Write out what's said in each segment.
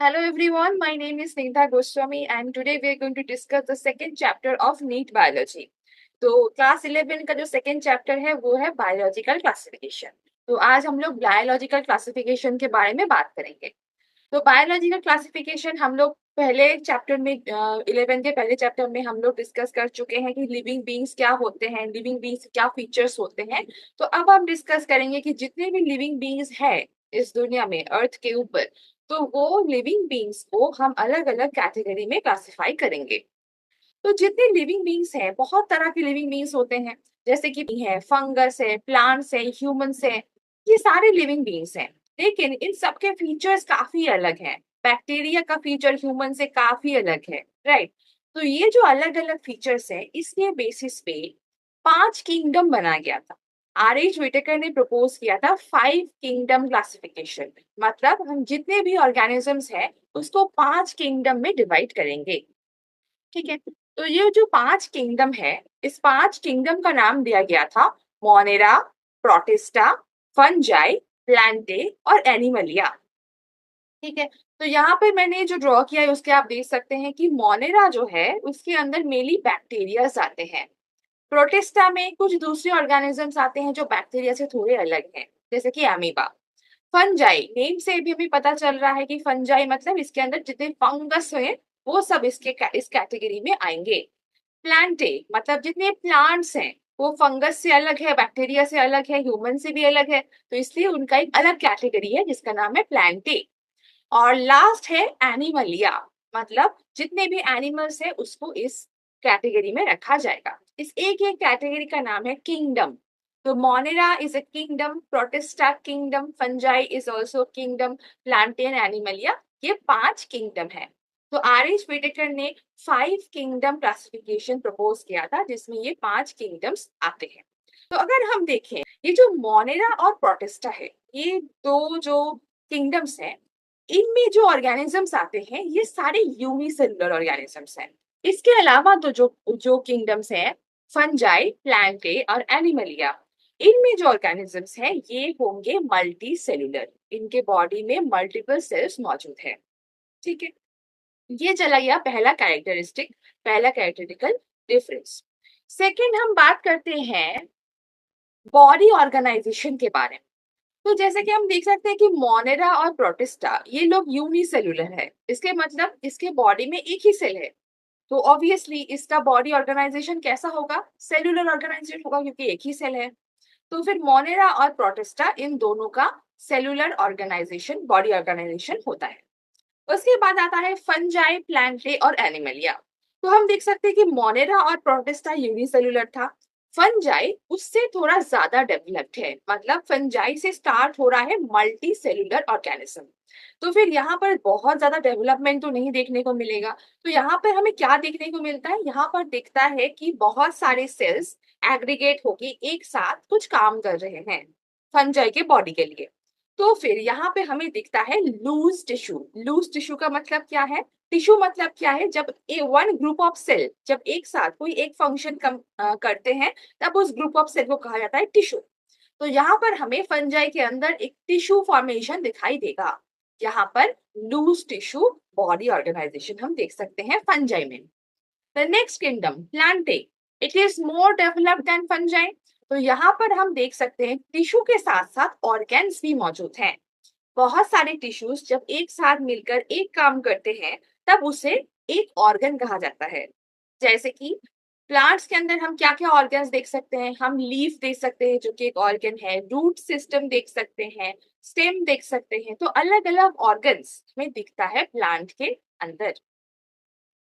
Hello everyone, my name is Neetha Goswami and today we are going to discuss the second chapter of NEET Biology. तो class 11 का जो second chapter है वो है biological classification. तो आज हम लोग बायोलॉजिकल क्लासिफिकेशन के बारे में बात करेंगे। तो बायोलॉजिकल क्लासिफिकेशन हम लोग पहले चैप्टर में 11 के पहले चैप्टर में हम लोग डिस्कस कर चुके हैं कि लिविंग बींग्स क्या होते हैं, लिविंग बींग्स क्या फीचर्स होते हैं। तो अब हम डिस्कस करेंगे कि जितने भी लिविंग बींग्स है इस दुनिया में अर्थ के ऊपर, तो वो लिविंग बींग्स को हम अलग अलग कैटेगरी में क्लासिफाई करेंगे। तो जितने लिविंग बींग्स हैं, बहुत तरह के लिविंग बींग्स होते हैं, जैसे कि है फंगस है, प्लांट्स है, ह्यूमंस है, ये सारे लिविंग बींग्स हैं। लेकिन इन सबके फीचर्स काफी अलग हैं। बैक्टीरिया का फीचर ह्यूमन से काफी अलग है, राइट। तो ये जो अलग अलग फीचर्स है, इसके बेसिस पे 5 किंगडम बना गया था। R.H. व्हिटेकर ने प्रपोज किया था 5 किंगडम क्लासिफिकेशन। मतलब हम जितने भी ऑर्गेनिजम्स हैं उसको 5 किंगडम में डिवाइड करेंगे, ठीक है। तो ये जो 5 किंगडम है, इस 5 किंगडम का नाम दिया गया था मोनेरा, प्रोटिस्टा, फंजाई, प्लांटे और एनिमलिया, ठीक है। तो यहाँ पे मैंने जो ड्रॉ किया है उसके आप देख सकते हैं कि मोनेरा जो है उसके अंदर मेनली बैक्टीरियाज आते हैं। प्रोटिस्टा में कुछ दूसरे ऑर्गेनिजम्स आते हैं जो बैक्टीरिया से थोड़े अलग हैं, जैसे कि एमीबा। फंजाई नेम से भी हमें पता चल रहा है कि फंजाई मतलब इसके अंदर जितने फंगस हैं वो सब इस कैटेगरी में आएंगे। प्लांटे मतलब जितने प्लांट्स हैं वो फंगस से अलग है, बैक्टीरिया से अलग है, ह्यूमन से भी अलग है, तो इसलिए उनका एक अलग कैटेगरी है जिसका नाम है प्लांटे। और लास्ट है एनिमलिया, मतलब जितने भी एनिमल्स है उसको इस कैटेगरी में रखा जाएगा। इस एक एक कैटेगरी का नाम है किंगडम। तो Monera is a kingdom, protista kingdom, fungi is also kingdom, plantain, Animalia, ये 5 किंगडम है। तो R.H. व्हिटेकर ने 5 किंगडम क्लासिफिकेशन प्रपोज किया था जिसमें ये 5 किंगडम्स आते हैं। तो अगर हम देखें ये जो मोनेरा और प्रोटिस्टा है, ये दो जो किंगडम्स हैं, इनमें जो ऑर्गेनिजम्स आते हैं ये सारे यूनिसेलुलर ऑर्गेनिजम्स हैं। इसके अलावा तो जो जो किंगडम्स हैं, फंजाई, प्लांटे और एनिमलिया, इनमें जो ऑर्गेनिजम्स हैं ये होंगे मल्टी सेलुलर। इनके बॉडी में मल्टीपल सेल्स मौजूद है, ठीक है। ये चला गया पहला कैरेक्टरिस्टिक, पहला कैरेक्टरिस्टिकल डिफरेंस। सेकेंड हम बात करते हैं बॉडी ऑर्गेनाइजेशन के बारे में। तो जैसे कि हम देख सकते हैं कि मोनेरा और प्रोटिस्टा ये लोग यूनिसेलुलर है, इसके मतलब इसके बॉडी में एक ही सेल है। तो ऑब्वियसली इसका बॉडी ऑर्गेनाइजेशन कैसा होगा, सेलुलर ऑर्गेनाइजेशन होगा क्योंकि एक ही सेल है। तो फिर मोनेरा और प्रोटिस्टा इन दोनों का सेलुलर ऑर्गेनाइजेशन, बॉडी ऑर्गेनाइजेशन होता है। उसके बाद आता है फंजाई, प्लांटे और एनिमलिया। तो हम देख सकते हैं कि मोनेरा और प्रोटिस्टा यूनिसेलुलर था। फंजाई उससे थोड़ा ज्यादा डेवलप्ड है, मतलब फंजाई से स्टार्ट हो रहा है मल्टी सेलुलर ऑर्गेनिज्म। तो फिर यहाँ पर बहुत ज्यादा डेवलपमेंट तो नहीं देखने को मिलेगा। तो यहाँ पर हमें क्या देखने को मिलता है, यहाँ पर दिखता है कि बहुत सारे सेल्स एग्रीगेट होके एक साथ कुछ काम कर रहे हैं फंजाई के बॉडी के लिए। तो फिर यहाँ पे हमें दिखता है लूज टिश्यू। लूज टिश्यू का मतलब क्या है, टिश्यू मतलब क्या है, जब वन ग्रुप ऑफ सेल जब एक साथ कोई एक फंक्शन करते हैं तब उस ग्रुप ऑफ सेल को कहा जाता है टिश्यू। तो यहाँ पर हमें फंजाई के अंदर एक टिश्यू फॉर्मेशन दिखाई देगा। यहाँ पर लूज टिश्यू बॉडी ऑर्गेनाइजेशन हम देख सकते हैं फंजाई में। The next kingdom plantae, it is more developed than fungi. तो यहाँ पर हम देख सकते हैं टिश्यू के साथ साथ ऑर्गेन्स भी मौजूद हैं। बहुत सारे टिश्यूज जब एक साथ मिलकर एक काम करते हैं तब उसे एक ऑर्गन कहा जाता है। जैसे कि प्लांट्स के अंदर हम क्या क्या ऑर्गन्स देख सकते हैं, हम लीफ देख सकते हैं जो कि एक ऑर्गन है, रूट सिस्टम देख सकते हैं, स्टेम देख सकते हैं। तो अलग अलग ऑर्गन्स में दिखता है प्लांट के अंदर।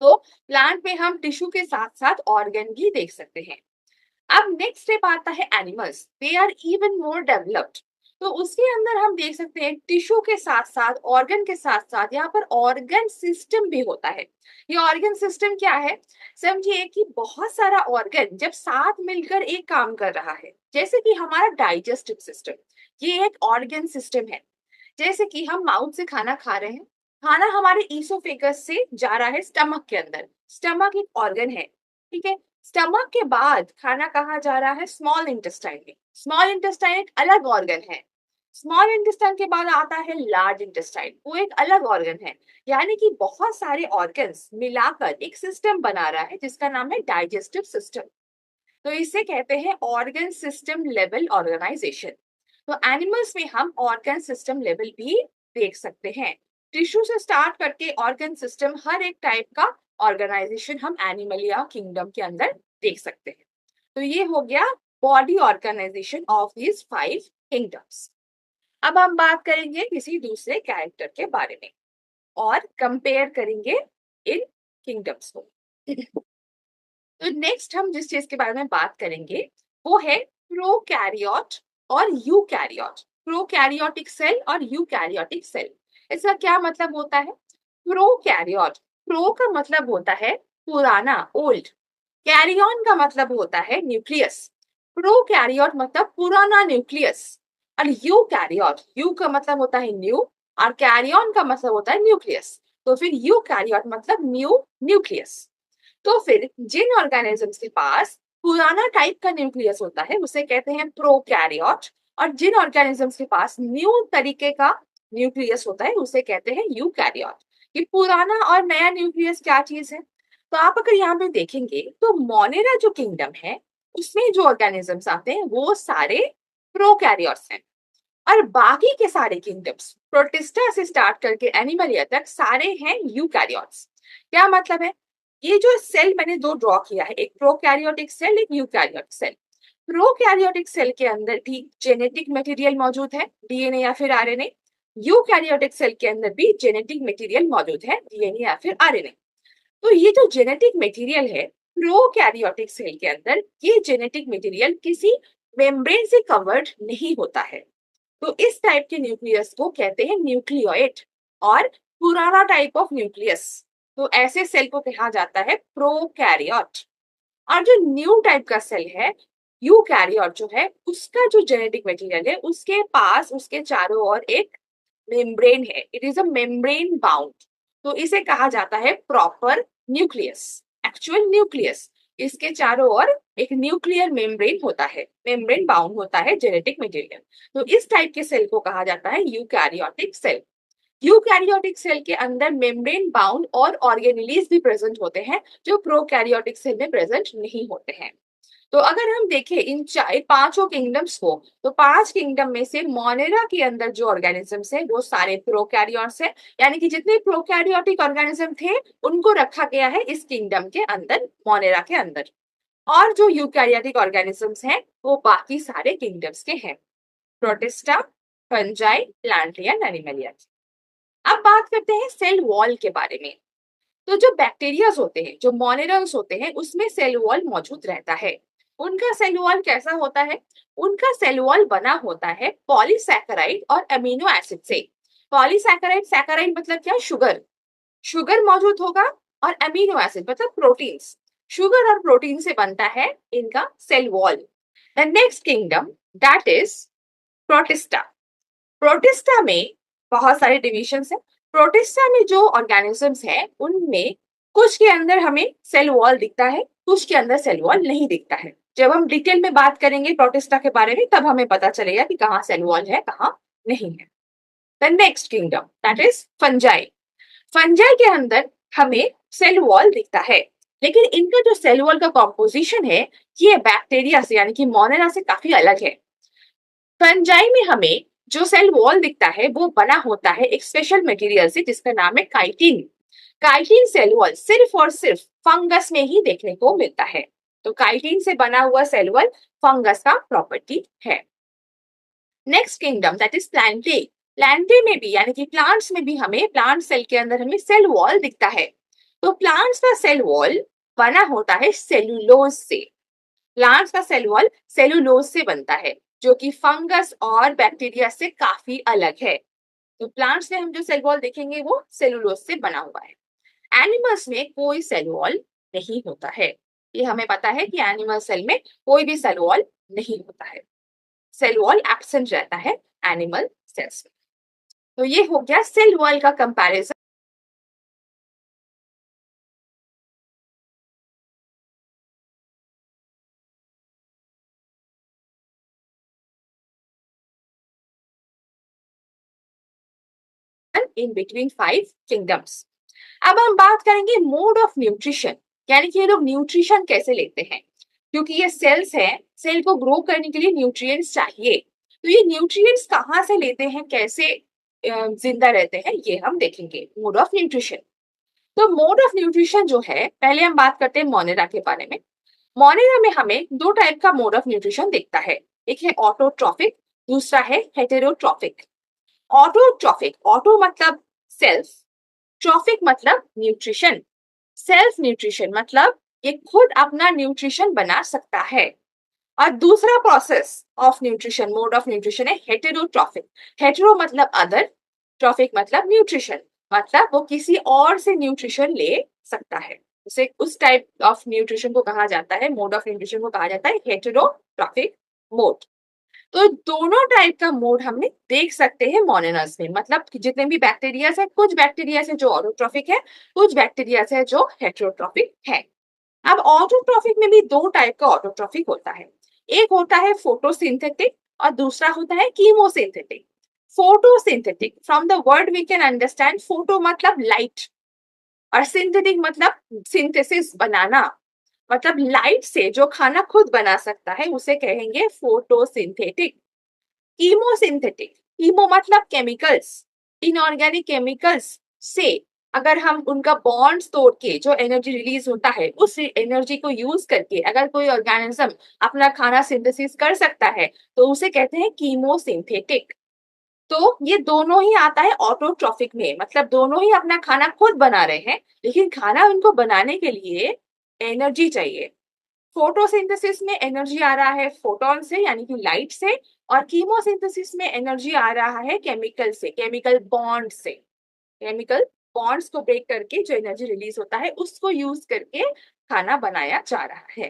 तो प्लांट में हम टिश्यू के साथ साथ ऑर्गन भी देख सकते हैं। अब नेक्स्ट स्टेप आता है animals, they are even more developed. तो उसके अंदर हम देख सकते हैं टिश्यू के साथ साथ ऑर्गन के साथ साथ यहाँ पर ऑर्गन सिस्टम भी होता है। ये ऑर्गन सिस्टम क्या है, समझिए कि बहुत सारा ऑर्गन जब साथ मिलकर एक काम कर रहा है, जैसे कि हमारा डाइजेस्टिव सिस्टम, ये एक ऑर्गन सिस्टम है। जैसे कि हम माउथ से खाना खा रहे हैं, खाना हमारे ईसोफेगस से जा रहा है स्टमक के अंदर, स्टमक एक ऑर्गन है, ठीक है। स्टमक के बाद खाना कहाँ जा रहा है, स्मॉल इंटेस्टाइन में, स्मॉल इंटेस्टाइन एक अलग ऑर्गन है। स्मॉल इंटेस्टाइन के बाद आता है लार्ज इंटेस्टाइन, वो एक अलग ऑर्गन है, यानी कि बहुत सारे ऑर्गन्स मिलाकर एक सिस्टम बना रहा है जिसका नाम है डाइजेस्टिव सिस्टम। तो इसे कहते हैं ऑर्गन सिस्टम लेवल ऑर्गेनाइजेशन। तो एनिमल्स में हम ऑर्गन सिस्टम लेवल भी देख सकते हैं। टिश्यू से स्टार्ट करके ऑर्गन सिस्टम, हर एक टाइप का ऑर्गेनाइजेशन हम एनिमल या किंगडम के अंदर देख सकते हैं। तो ये हो गया body organisation of these 5 kingdoms. अब हम बात करेंगे किसी दूसरे कैरेक्टर के बारे में और कंपेयर करेंगे इन किंगडम्स को। तो नेक्स्ट हम जिस चीज के बारे में बात करेंगे वो है प्रोकैरियोट और यूकैरियोट। प्रोकैरियोटिक सेल और यूकैरियोटिक सेल, इसका क्या मतलब होता है? प्रोकैरियोट, प्रो का मतलब होता है पुराना, ओल्ड। कैरियन का मतलब होता है न्यूक्लियस। प्रोकैरियोट मतलब पुराना न्यूक्लियस। और यूकैरियोट, यू का मतलब होता है न्यू और कैरियन का मतलब होता है न्यूक्लियस। तो फिर यूकैरियोट मतलब न्यू न्यूक्लियस। तो फिर जिन ऑर्गेनिजम्स के पास पुराना टाइप का न्यूक्लियस होता है उसे कहते हैं प्रोकैरियोट, और जिन ऑर्गेनिजम्स के पास न्यू तरीके का न्यूक्लियस होता है उसे कहते हैं यूकैरियोट। कि पुराना और नया न्यूक्लियस क्या चीज है? तो आप अगर यहाँ पे देखेंगे तो मोनेरा जो किंगडम है उसमें जो ऑर्गेनिजम्स आते हैं वो सारे प्रोकैरियोट्स हैं, और बाकी के सारे किंगडम्स प्रोटिस्टा से स्टार्ट करके एनिमलिया तक सारे हैं यूकैरियोट्स। क्या मतलब है? ये जो सेल मैंने दो ड्रॉ किया है, एक प्रोकैरियोटिक सेल, एक यूकैरियोटिक सेल। प्रोकैरियोटिक सेल के अंदर भी जेनेटिक मटेरियल मौजूद है, डीएनए या फिर आरएनए। यूकैरियोटिक सेल के अंदर भी जेनेटिक मटेरियल मौजूद है, डीएनए या फिर आरएनए। तो ये जो जेनेटिक मटेरियल है प्रोकैरियोटिक सेल के अंदर, ये जेनेटिक मटेरियल किसी मेम्ब्रेन से कवर्ड नहीं होता है। तो इस टाइप के न्यूक्लियस को कहते हैं न्यूक्लियोइड और पुराना टाइप ऑफ न्यूक्लियस। तो ऐसे सेल को कहा जाता है प्रोकैरियोट। और जो न्यू टाइप का सेल है यूकैरियोट जो है, उसका जो जेनेटिक मटेरियल है उसके पास उसके चारों ओर एक मेम्ब्रेन है, it is a membrane bound. तो इसे कहा जाता है प्रॉपर न्यूक्लियस, एक्चुअल न्यूक्लियस। इसके चारों ओर एक न्यूक्लियर मेम्ब्रेन होता है, मेम्ब्रेन बाउंड होता है जेनेटिक मटेरियल। तो इस टाइप के सेल को कहा जाता है यूकैरियोटिक सेल। यूकैरियोटिक सेल के अंदर मेम्ब्रेन बाउंड और ऑर्गेनेलीज भी प्रेजेंट होते हैं जो प्रोकैरियोटिक सेल में प्रेजेंट नहीं होते हैं। तो अगर हम देखें इन पांचों किंगडम्स को, तो 5 किंगडम में से मोनेरा के अंदर जो ऑर्गेनिजम्स है वो सारे प्रोकैरियोट्स है, यानी कि जितने प्रोकैरियोटिक ऑर्गेनिज्म थे उनको रखा गया है इस किंगडम के अंदर, मोनेरा के अंदर। और जो यूकैरियोटिक ऑर्गेनिजम्स हैं वो बाकी सारे किंगडम्स के हैं, प्रोटिस्टा, फंजाई, प्लांटिया, एनिमलिया। अब बात करते हैं सेल वॉल के बारे में। तो जो बैक्टीरियाज होते हैं, जो मोनेरल्स होते हैं, उसमें सेल वॉल मौजूद रहता है। उनका सेल वॉल कैसा होता है? उनका सेल वॉल बना होता है पॉलीसैकेराइड और अमीनो एसिड से। पॉलीसैकेराइड, सैकेराइड मतलब क्या? शुगर। शुगर मौजूद होगा और अमीनो एसिड मतलब प्रोटीन्स। शुगर और प्रोटीन से बनता है इनका cell wall. The next kingdom that is protista. Protista में बहुत सारे डिविजन्स हैं। प्रोटिस्टा में जो ऑर्गेनिजम्स हैं उनमें कुछ के अंदर हमें सेल वॉल दिखता है, कुछ के अंदर सेल वॉल नहीं दिखता है। जब हम डिटेल में बात करेंगे प्रोटिस्टा के बारे में तब हमें पता चलेगा कि कहाँ सेल वॉल है, कहाँ नहीं है। The next kingdom that is fungi. Fungi के अंदर हमें सेल वॉल दिखता है, लेकिन इनका जो सेल वॉल का कॉम्पोजिशन है ये बैक्टीरिया से यानी कि मोनेरा से काफी अलग है। फंजाई में हमें जो सेल वॉल दिखता है वो बना होता है एक स्पेशल मटेरियल से जिसका नाम है काइटिन। काइटिन सेल वॉल सिर्फ और सिर्फ फंगस में ही देखने को मिलता है। तो काइटिन से बना हुआ सेल वॉल फंगस का प्रॉपर्टी है। Next kingdom that is Plantae. Plantae में भी यानी कि प्लांट्स में भी हमें, प्लांट सेल के अंदर हमें सेल वॉल दिखता है। तो प्लांट्स का सेल वॉल बना होता है सेलुलोज से। प्लांट्स का सेल वॉल सेलुलोज से बनता है जो कि फंगस और बैक्टीरिया से काफी अलग है। तो प्लांट्स में हम जो सेल वॉल देखेंगे वो सेलुलोज से बना हुआ है। एनिमल्स में कोई सेल वॉल नहीं होता है। ये हमें पता है कि एनिमल सेल में कोई भी सेल वॉल नहीं होता है, सेल वॉल एब्सेंट रहता है एनिमल सेल्स में। तो ये हो गया सेल वॉल का कंपैरिजन। In between 5 kingdoms. अब हम बात करेंगे मोड ऑफ न्यूट्रिशन, यानी कि ये लोग न्यूट्रिशन कैसे लेते हैं, क्योंकि ये सेल्स हैं, सेल को ग्रो करने के लिए न्यूट्रिएंट्स चाहिए। तो ये न्यूट्रिएंट्स कहाँ से लेते हैं, कैसे जिंदा रहते हैं, ये हम देखेंगे मोड ऑफ न्यूट्रिशन। तो मोड ऑफ न्यूट्रिशन जो है, पहले हम बात करते हैं मोनेरा के बारे में। मोनेरा में हमें दो टाइप का मोड ऑफ न्यूट्रिशन दिखता है, एक है ऑटोट्रॉफिक, दूसरा है हेटेरोट्रॉफिक। ऑटोट्रॉफिक, ऑटो मतलब सेल्फ, ट्रॉफिक मतलब न्यूट्रिशन। सेल्फ न्यूट्रिशन मतलब ये खुद अपना न्यूट्रिशन बना सकता है। और दूसरा process of nutrition, mode of nutrition है हेटेरोट्रॉफिक। हेटेरो मतलब अदर, ट्रॉफिक मतलब न्यूट्रिशन, मतलब वो किसी और से न्यूट्रिशन ले सकता है। उसे उस टाइप ऑफ न्यूट्रिशन को कहा जाता है, मोड ऑफ न्यूट्रिशन को कहा जाता है हेटेरोट्रॉफिक मोड। तो दोनों टाइप का मोड हमने देख सकते हैं मोनेनस में, मतलब जितने भी बैक्टीरिया है, कुछ बैक्टीरिया है जो ऑटोट्रॉफिक है, कुछ बैक्टीरिया है जो हेटेरोट्रॉफिक है। अब ऑटोट्रॉफिक में भी दो टाइप का ऑटोट्रॉफिक होता है, एक होता है फोटोसिंथेटिक और दूसरा होता है chemosynthetic. Photosynthetic, from the word we can understand, photo मतलब लाइट और सिंथेटिक मतलब सिंथेसिस, बनाना, मतलब लाइट से जो खाना खुद बना सकता है उसे कहेंगे फोटोसिंथेटिक। कीमोसिंथेटिक, कीमो मतलब केमिकल्स, इनऑर्गेनिक केमिकल्स से अगर हम उनका बॉन्ड्स तोड़ के जो एनर्जी रिलीज होता है, उस एनर्जी को यूज करके अगर कोई ऑर्गेनिज्म अपना खाना सिंथेसिस कर सकता है तो उसे कहते हैं कीमोसिंथेटिक। तो ये दोनों ही आता है ऑटोट्रॉफिक में, मतलब दोनों ही अपना खाना खुद बना रहे हैं, लेकिन खाना उनको बनाने के लिए एनर्जी चाहिए। फोटोसिंथेसिस में एनर्जी आ रहा है फोटोन से, यानी कि लाइट से, और कीमोसिंथेसिस में एनर्जी आ रहा है केमिकल से, केमिकल बॉन्ड से। केमिकल बॉन्ड्स को ब्रेक करके जो एनर्जी रिलीज होता है उसको यूज करके खाना बनाया जा रहा है।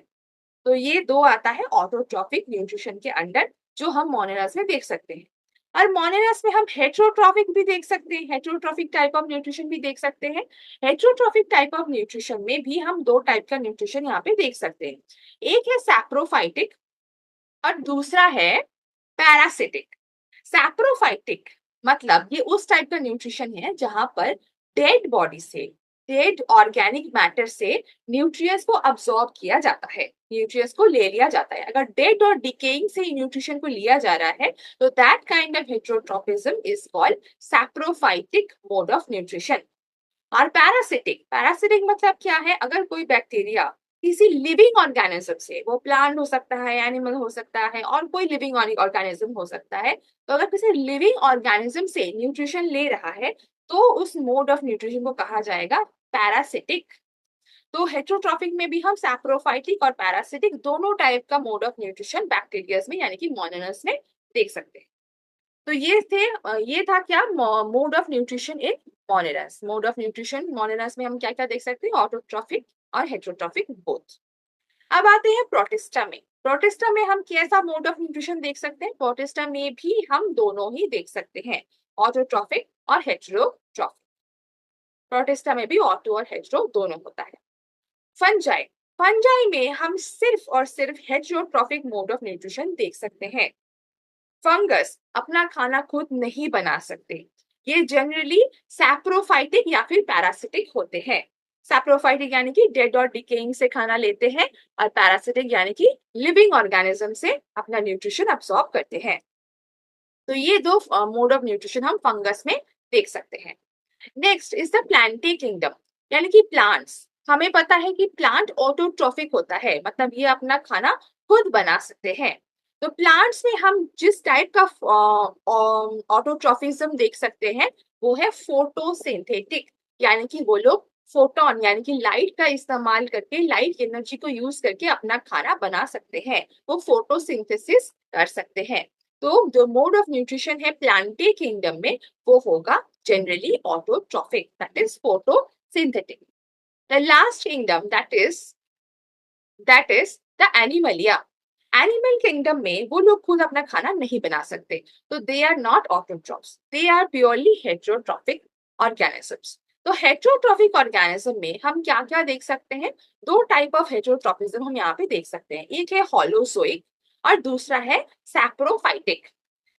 तो ये दो आता है ऑटोट्रॉफिक न्यूट्रिशन के अंडर, जो हम मोनेरस में देख सकते हैं। और मोनेरस में हम हेटेरोट्रॉफिक भी देख सकते हैं, हेटेरोट्रॉफिक टाइप ऑफ न्यूट्रिशन भी देख सकते हैं। हेटेरोट्रॉफिक टाइप ऑफ न्यूट्रिशन में भी हम दो टाइप का न्यूट्रिशन यहाँ पे देख सकते हैं, एक है सैप्रोफाइटिक और दूसरा है पैरासिटिक। सैप्रोफाइटिक मतलब ये उस टाइप का न्यूट्रिशन है जहां पर डेड बॉडी से, डेड ऑर्गेनिक मैटर से न्यूट्रिएंट्स को अब्सॉर्ब किया जाता है, न्यूट्रिएंट्स को ले लिया जाता है। अगर डेड और डिकेइंग से न्यूट्रिशन को लिया जा रहा है तो that kind of heterotropism is called saprophytic mode of nutrition. और पैरासिटिक, पैरासिटिक मतलब क्या है, अगर कोई बैक्टीरिया किसी लिविंग ऑर्गेनिज्म से, वो प्लांट हो सकता है, एनिमल हो सकता है, और कोई लिविंग ऑर्गेनिज्म हो सकता है, तो अगर किसी लिविंग ऑर्गेनिज्म से न्यूट्रिशन ले रहा है तो उस मोड ऑफ न्यूट्रिशन को कहा जाएगा पैरासिटिक। तो हेटेरोट्रॉफिक में भी हम सैप्रोफाइटिक और पैरासिटिक दोनों टाइप का मोड ऑफ न्यूट्रिशन बैक्टीरिया में यानी कि मोनेनस में देख सकते हैं। तो ये था क्या, mode of nutrition in monerans. Mode of nutrition monerans में हम क्या क्या देख सकते हैं, ऑटोट्रॉफिक और हेटेरोट्रॉफिक बोथ। अब आते हैं प्रोटिस्टा में। प्रोटिस्टा में हम कैसा मोड ऑफ न्यूट्रिशन देख सकते हैं, प्रोटिस्टा में भी हम दोनों ही देख सकते हैं, ऑटोट्रॉफिक और हेटेरोट्रॉफिक। प्रोटिस्टा में भी ऑटो और हेटेरो दोनों होता है। फंजाई, फंजाई में हम सिर्फ और सिर्फ हेटेरोट्रॉफिक मोड ऑफ न्यूट्रिशन देख सकते हैं। फंगस अपना खाना खुद नहीं बना सकते, ये जनरली सैप्रोफाइटिक या फिर पैरासिटिक होते हैं। सैप्रोफाइटिक यानी कि डेड और डिकेइंग से खाना लेते हैं, और पैरासिटिक यानी कि लिविंग ऑर्गेनिज्म से अपना न्यूट्रिशन अब्सॉर्ब करते हैं। तो ये दो मोड ऑफ न्यूट्रिशन हम फंगस में देख सकते हैं। Next is the Plantae kingdom, यानी कि प्लांट्स। हमें पता है कि प्लांट ऑटोट्रॉफिक होता है, मतलब ये अपना खाना खुद बना सकते हैं। तो प्लांट्स में हम जिस टाइप का ऑटोट्रॉफिज्म देख सकते हैं वो है फोटोसिंथेटिक, यानी कि वो लोग फोटोन यानी कि लाइट का इस्तेमाल करके, लाइट एनर्जी को यूज करके अपना खाना बना सकते हैं, वो फोटोसिंथेसिस कर सकते हैं। तो जो मोड ऑफ न्यूट्रिशन है प्लांटी किंगडम में वो होगा generally autotrophic, that is photosynthetic. The last kingdom that is the animalia. Animal kingdom में वो लोग खुद अपना खाना नहीं बना सकते, तो they are not autotrophs, they are purely heterotrophic organisms. तो हेटेरोट्रॉफिक ऑर्गेनिज्म में हम क्या क्या देख सकते हैं, दो टाइप ऑफ हेटेरोट्रॉपिज्म हम यहाँ पे देख सकते हैं, एक है होलोजोइक और दूसरा है सैप्रोफाइटिक।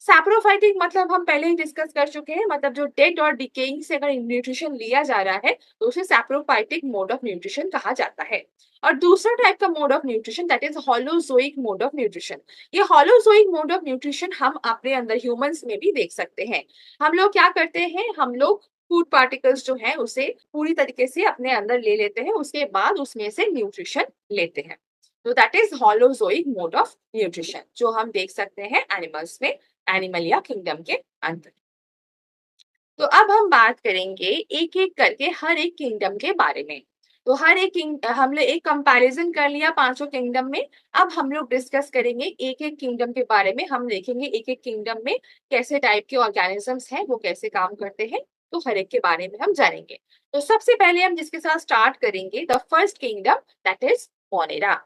सैप्रोफाइटिक मतलब हम पहले ही डिस्कस कर चुके हैं, मतलब जो डेड और डिकेइंग से अगर न्यूट्रिशन लिया जा रहा है तो उसे सैप्रोफाइटिक मोड ऑफ न्यूट्रिशन कहा जाता है। और दूसरा टाइप का mode of nutrition that is holozoic mode of nutrition. ये होलोजोइक मोड ऑफ न्यूट्रिशन हम अपने अंदर ह्यूमंस में भी देख सकते हैं। हम लोग क्या करते हैं, हम लोग फूड पार्टिकल्स जो है उसे पूरी तरीके से अपने अंदर ले लेते हैं, उसके बाद उसमें से न्यूट्रिशन लेते हैं। तो that is holozoic mode of nutrition जो हम देख सकते हैं एनिमल्स में, एनिमल या किंगडम के अंदर। तो अब हम बात करेंगे एक एक करके हर एक किंगडम के बारे में। तो हर एक हमने एक कंपैरिजन कर लिया पांचों किंगडम में। अब हम लोग डिस्कस करेंगे एक एक किंगडम के बारे में। हम देखेंगे एक एक किंगडम में कैसे टाइप के ऑर्गेनिजम्स हैं, वो कैसे काम करते हैं, तो हर एक के बारे में हम जानेंगे। तो सबसे पहले हम जिसके साथ स्टार्ट करेंगे, the first kingdom that is Monera.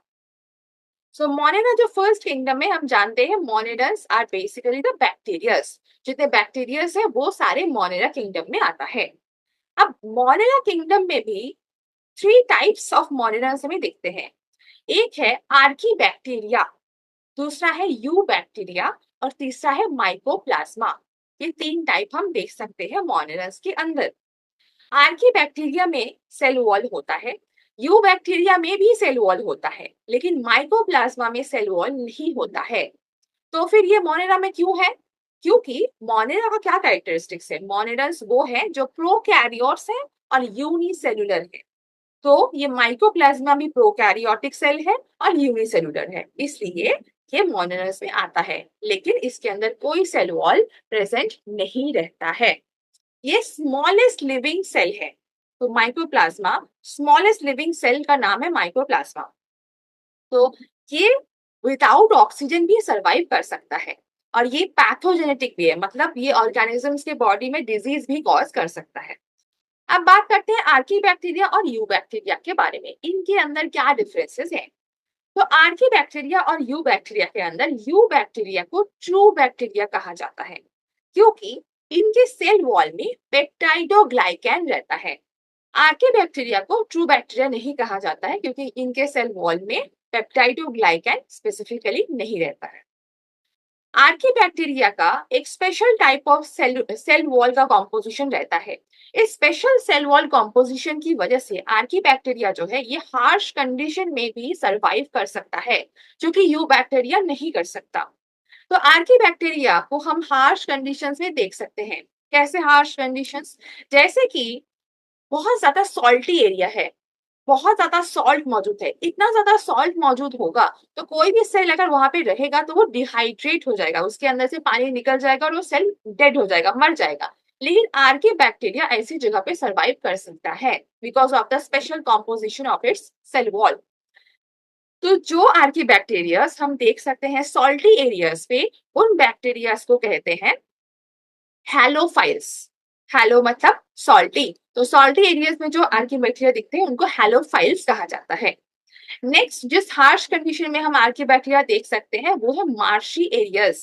So Monera जो फर्स्ट किंगडम है, हम जानते हैं मोनेडन्स आर बेसिकली द बैक्टीरियस। जितने बैक्टीरियस है वो सारे मोनेरा किंगडम में आता है। अब मोनेरा किंगडम में भी थ्री टाइप्स ऑफ मोनेडन्स हमें दिखते हैं। एक है आर्की बैक्टीरिया, दूसरा है यू बैक्टीरिया और तीसरा है माइकोप्लाज्मा। ये तीन टाइप हम देख सकते हैं मोनेडन्स के अंदर। आर्की बैक्टीरिया में सेल वॉल होता है, यू बैक्टीरिया में भी सेल वॉल होता है, लेकिन माइकोप्लाज्मा में सेल वॉल नहीं होता है। तो फिर ये मोनेरा में क्यों है? क्योंकि मोनेरा का क्या कैरेक्टरिस्टिक्स है, मोनेडन्स वो है जो प्रोकैरियोट्स है और यूनिसेलुलर है। तो ये माइकोप्लाज्मा भी प्रोकैरियोटिक सेल है और यूनिसेलुलर है, इसलिए ये मोनेडन्स में आता है, लेकिन इसके अंदर कोई सेल वॉल प्रेजेंट नहीं रहता है। ये स्मॉलेस्ट लिविंग सेल है। तो माइक्रोप्लाज्मा, स्मॉलेस्ट लिविंग सेल का नाम है माइक्रोप्लाज्मा। तो ये विदाउट ऑक्सीजन भी सरवाइव कर सकता है और ये पैथोजेनेटिक भी है, मतलब ये ऑर्गेनिजम्स के बॉडी में डिजीज भी कॉज कर सकता है। अब बात करते हैं आर्की बैक्टीरिया और यू बैक्टीरिया के बारे में, इनके अंदर क्या डिफरेंसेस हैं। तो आर्की बैक्टीरिया और यू बैक्टीरिया के अंदर यू बैक्टीरिया को ट्रू बैक्टीरिया कहा जाता है, क्योंकि इनके सेल वॉल में पेप्टाइडोग्लाइकैन रहता है। आर्की बैक्टीरिया को ट्रू बैक्टीरिया नहीं कहा जाता है, क्योंकि इनके सेल वॉल में पेप्टाइडोग्लाइकैन स्पेसिफिकली नहीं रहता है। आर्की बैक्टीरिया का एक special type of cell wall का कॉम्पोजिशन रहता है। इस स्पेशल सेल वॉल कॉम्पोजिशन की वजह से आर्की बैक्टीरिया जो है ये हार्श कंडीशन में भी सरवाइव कर सकता है, जो कि यू बैक्टीरिया नहीं कर सकता। तो आर्की बैक्टीरिया को हम हार्श कंडीशंस में देख सकते हैं। कैसे हार्श कंडीशंस? जैसे कि बहुत ज्यादा सॉल्टी एरिया है, बहुत ज्यादा सॉल्ट मौजूद है, इतना ज्यादा सॉल्ट मौजूद होगा तो कोई भी सेल अगर वहां पे रहेगा तो वो डिहाइड्रेट हो जाएगा, उसके अंदर से पानी निकल जाएगा और वो सेल डेड हो जाएगा, मर जाएगा। लेकिन आर्की बैक्टीरिया ऐसी जगह पे सरवाइव कर सकता है because of the special composition of its cell wall. तो जो आर्की बैक्टीरियास हम देख सकते हैं सॉल्टी एरियाज पे, उन बैक्टीरियाज को कहते हैं हैलोफाइल्स। हैलो मतलब सॉल्टी, तो सॉल्टी एरियाज में जो आर्की बैक्टीरिया दिखते हैं उनको हैलोफाइल्स कहा जाता है। नेक्स्ट जिस हार्श कंडीशन में हम आर्की बैक्टीरिया देख सकते हैं वो है मार्शी एरियाज।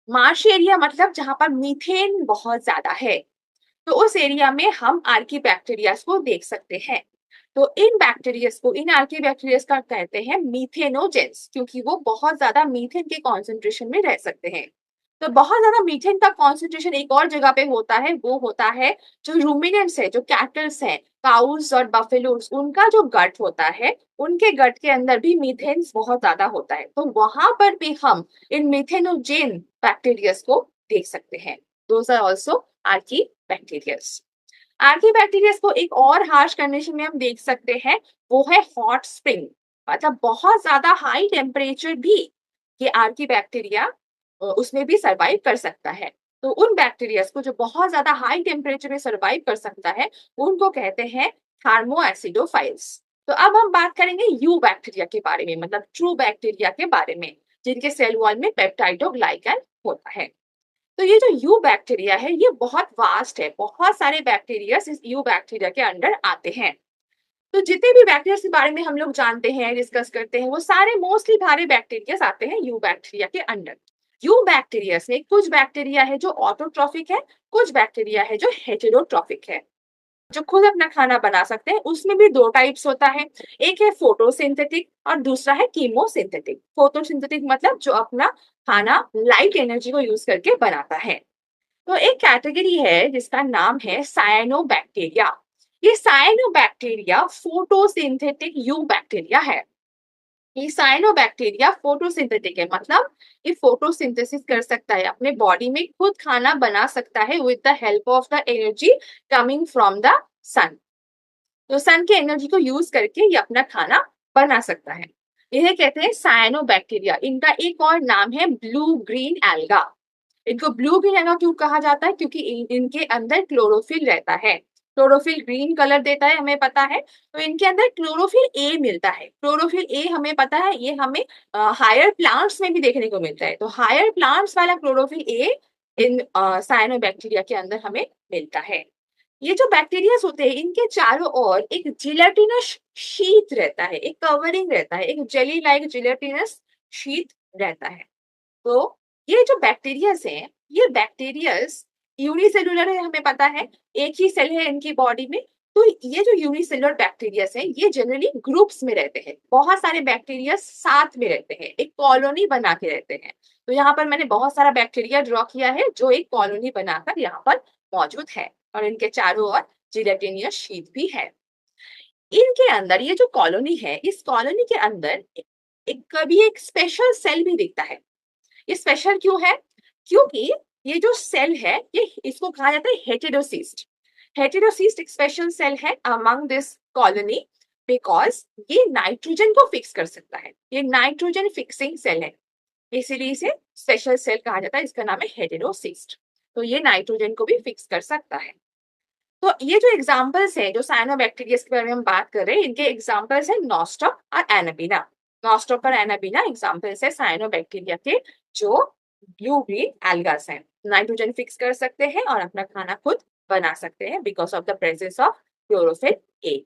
मार्शी एरिया मतलब जहां पर मीथेन बहुत ज्यादा है, तो उस एरिया में हम आर्की बैक्टीरियाज को देख सकते हैं। तो इन बैक्टीरियाज को, इन आर्की बैक्टीरियाज का कहते हैं मीथेनोजेंस, क्योंकि वो बहुत ज्यादा मीथेन के कॉन्सेंट्रेशन में रह सकते हैं। तो बहुत ज्यादा मीथेन का कॉन्सेंट्रेशन एक और जगह पे होता है, वो होता है जो रूमिनेंट्स है, जो कैटल्स हैं, काउज और बफेलोस, उनका जो गट होता है, उनके गट के अंदर भी मीथेन बहुत ज्यादा होता है, तो वहां पर भी हम इन मीथेनोजेन बैक्टीरियाज को देख सकते हैं। Those are also archaebacterias. Archaebacteria को एक और हार्श कंडीशन में हम देख सकते हैं, वो है हॉट स्प्रिंग, मतलब बहुत ज्यादा हाई टेम्परेचर भी ये आर्की बैक्टीरिया उसमें भी सरवाइव कर सकता है। तो उन बैक्टीरिया को जो बहुत ज्यादा हाई टेम्परेचर में सरवाइव कर सकता है उनको कहते हैं थर्मोएसिडोफाइल्स। तो अब हम बात करेंगे यू बैक्टीरिया के बारे में, मतलब ट्रू बैक्टीरिया के बारे में, जिनके सेल वॉल में पेप्टाइडोग्लाइकन होता है। तो ये जो यू बैक्टीरिया है ये बहुत वास्ट है, बहुत सारे बैक्टीरिया इस यू बैक्टीरिया के अंडर आते हैं। तो जितने भी बैक्टीरिया के बारे में हम लोग जानते हैं, डिस्कस करते हैं, वो सारे मोस्टली भारे बैक्टीरिया आते हैं यू बैक्टीरिया के अंडर। यू बैक्टीरिया से कुछ बैक्टीरिया है जो ऑटोट्रॉफिक है, कुछ बैक्टीरिया है जो हेटेरोट्रॉफिक है। जो खुद अपना खाना बना सकते हैं उसमें भी दो टाइप्स होता है। एक है फोटोसिंथेटिक और दूसरा है कीमोसिंथेटिक। फोटोसिंथेटिक मतलब जो अपना खाना लाइट एनर्जी को यूज करके बनाता है। तो एक कैटेगरी है जिसका नाम है साइनोबैक्टीरिया। ये साइनोबैक्टीरिया फोटोसिंथेटिक यू बैक्टीरिया है। ये साइनोबैक्टीरिया फोटोसिंथेटिक है, मतलब ये फोटोसिंथेसिस कर सकता है, अपने बॉडी में खुद खाना बना सकता है with the help of the energy coming from the sun. तो सन के एनर्जी को यूज करके ये अपना खाना बना सकता है। इन्हें कहते हैं साइनोबैक्टीरिया। इनका एक और नाम है ब्लू ग्रीन एल्गा। इनको ब्लू ग्रीन एल्गा क्यों कहा जाता है? क्योंकि इनके अंदर क्लोरोफिल रहता है। क्लोरोफिल ग्रीन कलर देता है, हमें पता है। तो इनके अंदर क्लोरोफिल ए मिलता है। क्लोरोफिल ए हमें पता है, ये हमें हायर प्लांट्स में भी देखने को मिलता है। तो हायर प्लांट्स वाला क्लोरोफिल ए इन साइनोबैक्टीरिया के अंदर हमें मिलता है। ये जो बैक्टीरियाज होते हैं इनके चारों ओर एक जिलेटिनस शीट रहता है, एक कवरिंग रहता है, एक जेली लाइक जिलेटिनस शीट रहता है। तो ये जो बैक्टीरियाज हैं, ये बैक्टीरियाज यूनिसेलुलर है, हमें पता है, एक ही सेल है इनकी बॉडी में। तो ये जो यूनिसेलुलर बैक्टीरियाज हैं ये जनरली ग्रुप्स में रहते हैं, बहुत सारे बैक्टीरिया साथ में रहते हैं, एक कॉलोनी बना के रहते हैं। तो यहाँ पर मैंने बहुत सारा बैक्टीरिया ड्रॉ किया है जो एक कॉलोनी बनाकर यहाँ पर मौजूद है, और इनके चारों ओर जिलेटिनियस शीट भी है। इनके अंदर ये जो कॉलोनी है, इस कॉलोनी के अंदर एक कभी एक स्पेशल सेल भी दिखता है। ये स्पेशल क्यों है? क्योंकि ये जो सेल है ये इसको कहा जाता है हेटेरोसिस्ट। हेटेरोसिस्ट एक स्पेशल सेल है अमंग दिस कॉलोनी, बिकॉज ये नाइट्रोजन को फिक्स कर सकता है। ये नाइट्रोजन फिक्सिंग सेल है, इसीलिए इसे स्पेशल सेल कहा जाता है। इसका नाम है हेटेरोसिस्ट। तो ये नाइट्रोजन को भी फिक्स कर सकता है। तो ये जो एग्जांपल्स है, जो साइनोबैक्टीरिया के बारे में हम बात कर रहे हैं, इनके एग्जांपल्स है नॉस्टॉक और एनाबीना। नॉस्टॉक और एनाबीना एग्जांपल्स है साइनोबैक्टीरिया के, जो ब्लू ग्रीन एल्गास हैं। नाइट्रोजन फिक्स कर सकते हैं और अपना खाना खुद बना सकते हैं because of the presence of chlorophyll A.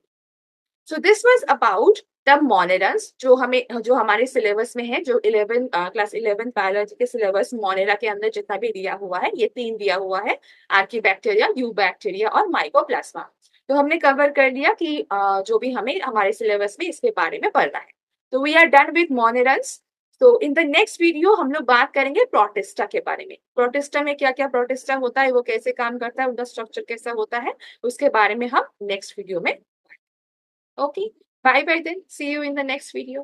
So this was about the monerans, जो हमारे सिलेबस में है, जो क्लास 11 बायोलॉजी के सिलेबस मोनेरा के अंदर जितना भी दिया हुआ है, ये 3 दिया हुआ है, आर्कीबैक्टीरिया, यूबैक्टीरिया और माइकोप्लाज्मा। तो हमने कवर कर लिया कि जो भी हमें हमारे सिलेबस में इसके बारे में पढ़ना है। तो we are done with monerans. तो इन द नेक्स्ट वीडियो हम लोग बात करेंगे प्रोटिस्टा के बारे में। प्रोटिस्टा में क्या क्या प्रोटिस्टा होता है, वो कैसे काम करता है, उनका स्ट्रक्चर कैसा होता है, उसके बारे में हम नेक्स्ट वीडियो में। Okay, bye bye then. See you in the next video.